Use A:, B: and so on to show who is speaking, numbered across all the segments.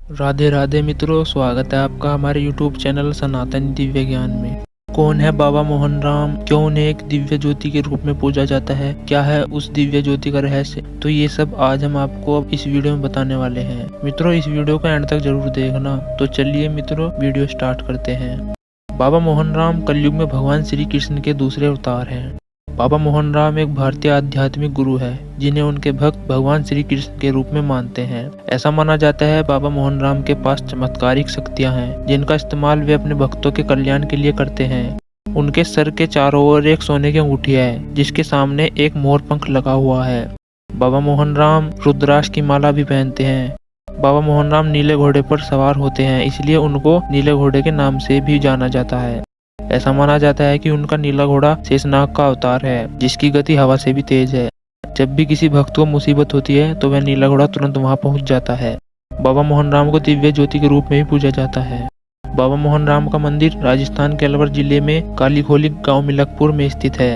A: राधे राधे मित्रों, स्वागत है आपका हमारे YouTube चैनल सनातन दिव्य ज्ञान में। कौन है बाबा मोहन राम? क्यों उन्हें एक दिव्य ज्योति के रूप में पूजा जाता है? क्या है उस दिव्य ज्योति का रहस्य? तो ये सब आज हम आपको इस वीडियो में बताने वाले हैं। मित्रों, इस वीडियो को एंड तक जरूर देखना। तो चलिए मित्रों, वीडियो स्टार्ट करते हैं। बाबा मोहन राम कलयुग में भगवान श्री कृष्ण के दूसरे अवतार हैं। बाबा मोहन राम एक भारतीय आध्यात्मिक गुरु है जिन्हें उनके भक्त भगवान श्री कृष्ण के रूप में मानते हैं। ऐसा माना जाता है बाबा मोहन राम के पास चमत्कारिक शक्तियां हैं जिनका इस्तेमाल वे अपने भक्तों के कल्याण के लिए करते हैं। उनके सर के चारों ओर एक सोने की अंगूठी है जिसके सामने एक मोर पंख लगा हुआ है। बाबा मोहन राम रुद्राक्ष की माला भी पहनते हैं। बाबा मोहन राम नीले घोड़े पर सवार होते हैं, इसलिए उनको नीले घोड़े के नाम से भी जाना जाता है। ऐसा माना जाता है कि उनका नीला घोड़ा शेषनाग का अवतार है जिसकी गति हवा से भी तेज है। जब भी किसी भक्त को मुसीबत होती है तो वह नीला घोड़ा तुरंत वहां पहुंच जाता है। बाबा मोहन राम को दिव्य ज्योति के रूप में भी पूजा जाता है। बाबा मोहन राम का मंदिर राजस्थान के अलवर जिले में कालीखोली गांव मिलकपुर में स्थित है।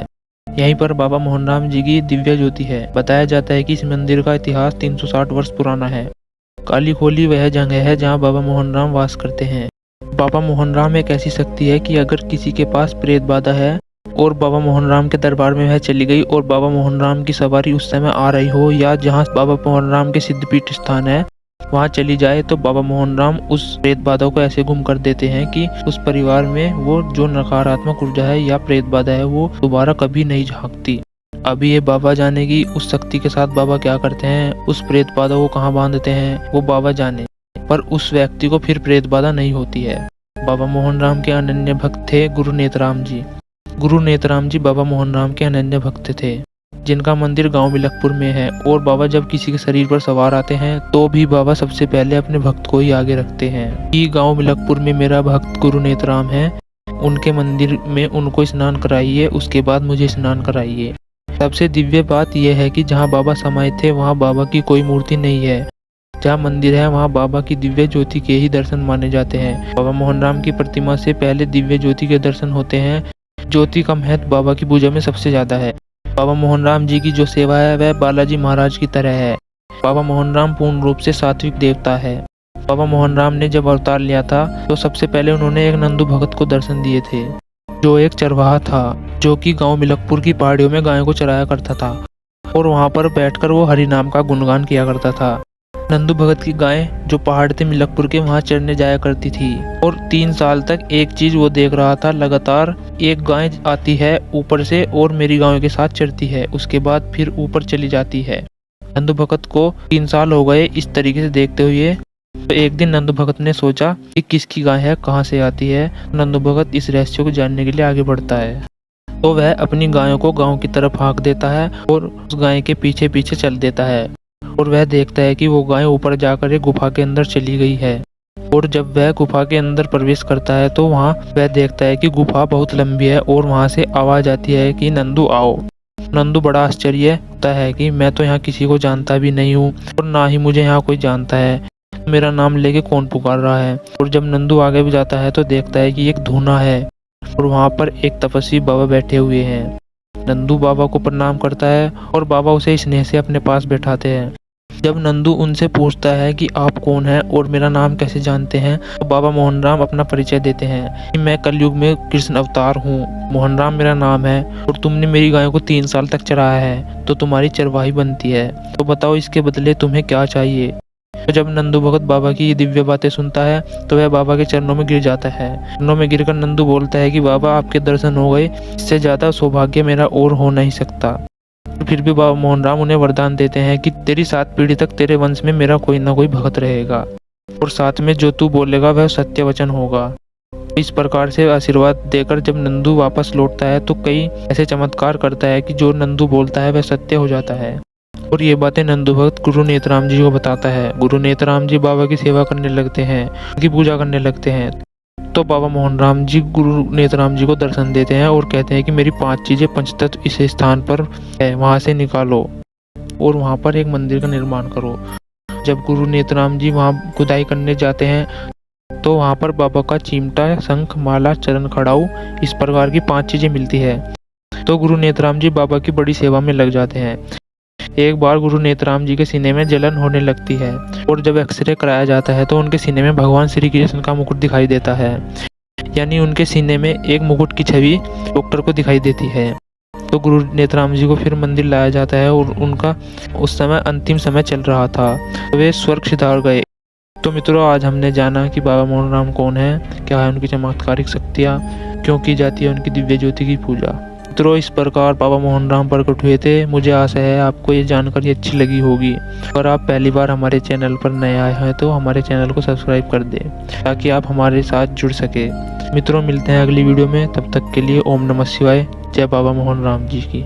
A: यहीं पर बाबा मोहन राम जी की दिव्य ज्योति है। बताया जाता है कि इस मंदिर का इतिहास 360 वर्ष पुराना है। कालीखोली वह जगह है जहाँ बाबा मोहन राम वास करते हैं। बाबा मोहन राम एक ऐसी शक्ति है कि अगर किसी के पास प्रेत बाधा है और बाबा मोहन राम के दरबार में वह चली गई और बाबा मोहन राम की सवारी उस समय आ रही हो या जहां बाबा मोहन राम के सिद्धपीठ स्थान है वहां चली जाए तो बाबा मोहन राम उस प्रेत बाधा को ऐसे गुम कर देते हैं कि उस परिवार में वो जो नकारात्मक ऊर्जा है या प्रेत बाधा है वो दोबारा कभी नहीं झांकती। अभी ये बाबा जाने की उस शक्ति के साथ बाबा क्या करते हैं, उस प्रेत बाधा को कहाँ बांधते हैं वो बाबा जाने, पर उस व्यक्ति को फिर प्रेत बाधा नहीं होती है। बाबा मोहन राम के अनन्य भक्त थे गुरु नेतराम जी। गुरु नेतराम जी बाबा मोहन राम के अनन्य भक्त थे जिनका मंदिर गांव मिलकपुर में है। और बाबा जब किसी के शरीर पर सवार आते हैं तो भी बाबा सबसे पहले अपने भक्त को ही आगे रखते हैं कि गांव मिलकपुर में मेरा भक्त गुरु नेतराम है, उनके मंदिर में उनको स्नान कराइए, उसके बाद मुझे स्नान कराइए। सबसे दिव्य बात यह है कि जहाँ बाबा समाये थे वहाँ बाबा की कोई मूर्ति नहीं है। जहाँ मंदिर है वहाँ बाबा की दिव्य ज्योति के ही दर्शन माने जाते हैं। बाबा मोहन राम की प्रतिमा से पहले दिव्य ज्योति के दर्शन होते हैं। ज्योति का महत्व बाबा की पूजा में सबसे ज्यादा है। बाबा मोहन राम जी की जो सेवा है वह बालाजी महाराज की तरह है। बाबा मोहन राम पूर्ण रूप से सात्विक देवता है। बाबा मोहन राम ने जब अवतार लिया था तो सबसे पहले उन्होंने एक नंदू भगत को दर्शन दिए थे जो एक चरवाहा था जो कि गाँव मिलकपुर की पहाड़ियों में गायों को चराया करता था और वहाँ पर बैठकर वो हरि नाम का गुणगान किया करता था। नंदू भगत की गाय जो पहाड़ थे मिलकपुर के वहां चरने जाया करती थी और 3 साल तक एक चीज वो देख रहा था, लगातार एक गाय आती है ऊपर से और मेरी गायों के साथ चरती है, उसके बाद फिर ऊपर चली जाती है। नंदू भगत को 3 साल हो गए इस तरीके से देखते हुए। तो एक दिन नंदू भगत ने सोचा कि किसकी गाय है, कहाँ से आती है। नंदू भगत इस रहस्य को जानने के लिए आगे बढ़ता है तो वह अपनी गायों को गाँव की तरफ हाँक देता है और उस गाय के पीछे पीछे चल देता है और वह देखता है कि वो गाय ऊपर जाकर एक गुफा के अंदर चली गई है। और जब वह गुफा के अंदर प्रवेश करता है तो वहाँ वह देखता है कि गुफा बहुत लंबी है और वहाँ से आवाज आती है कि नंदू आओ। नंदू बड़ा आश्चर्य होता है कि मैं तो यहाँ किसी को जानता भी नहीं हूँ और ना ही मुझे यहाँ कोई जानता है, मेरा नाम लेके कौन पुकार रहा है। और जब नंदू आगे भी जाता है तो देखता है कि एक धूना है और वहाँ पर एक तपस्वी बाबा बैठे हुए हैं। नंदू बाबा को प्रणाम करता है और बाबा उसे स्नेह से अपने पास बैठाते हैं। जब नंदू उनसे पूछता है कि आप कौन हैं और मेरा नाम कैसे जानते हैं तो बाबा मोहन राम अपना परिचय देते हैं कि मैं कलयुग में कृष्ण अवतार हूँ, मोहन राम मेरा नाम है और तुमने मेरी गायों को 3 साल तक चराया है तो तुम्हारी चरवाही बनती है, तो बताओ इसके बदले तुम्हें क्या चाहिए। तो जब नंदू भगत बाबा की ये दिव्य बातें सुनता है तो वह बाबा के चरणों में गिर जाता है। चरणों में गिरकर नंदू बोलता है कि बाबा आपके दर्शन हो गए, इससे ज्यादा सौभाग्य मेरा और हो नहीं सकता। फिर भी बाबा मोहन राम उन्हें वरदान देते हैं कि तेरी 7 पीढ़ी तक तेरे वंश में मेरा कोई ना कोई भक्त रहेगा और साथ में जो तू बोलेगा वह सत्य वचन होगा। इस प्रकार से आशीर्वाद देकर जब नंदू वापस लौटता है तो कई ऐसे चमत्कार करता है कि जो नंदू बोलता है वह सत्य हो जाता है। और ये बातें नंदू भक्त गुरु नेतराम जी को बताता है। गुरु नेतराम जी बाबा की सेवा करने लगते हैं, उनकी पूजा करने लगते हैं। तो बाबा मोहन राम जी गुरु नेतराम जी को दर्शन देते हैं और कहते हैं कि मेरी 5 चीजें पंचतत्व इस स्थान पर है, वहां से निकालो और वहां पर एक मंदिर का निर्माण करो। जब गुरु नेतराम जी वहां खुदाई करने जाते हैं तो वहां पर बाबा का चिमटा, शंख, माला, चरण खड़ाऊ इस प्रकार की 5 चीजें मिलती है। तो गुरु नेतराम जी बाबा की बड़ी सेवा में लग जाते हैं। एक बार गुरु नेत्राम जी के सीने में जलन होने लगती है और जब एक्सरे कराया जाता है तो उनके सीने में भगवान श्री कृष्ण का मुकुट दिखाई देता है, यानी उनके सीने में एक मुकुट की छवि डॉक्टर को दिखाई देती है। तो गुरु नेत्राम जी को फिर मंदिर लाया जाता है और उनका उस समय अंतिम समय चल रहा था, तो वे स्वर्ग सिधार गए। तो मित्रों, आज हमने जाना कि बाबा मोहन राम कौन है, क्या है उनकी चमत्कारिक शक्तियाँ, क्यों की जाती है उनकी दिव्य ज्योति की पूजा। मित्रों, इस प्रकार बाबा मोहन राम प्रकट हुए थे। मुझे आशा है आपको ये जानकारी अच्छी लगी होगी। अगर आप पहली बार हमारे चैनल पर नए आए हैं तो हमारे चैनल को सब्सक्राइब कर दें ताकि आप हमारे साथ जुड़ सके। मित्रों, मिलते हैं अगली वीडियो में, तब तक के लिए ओम नमः शिवाय। जय बाबा मोहन राम जी की।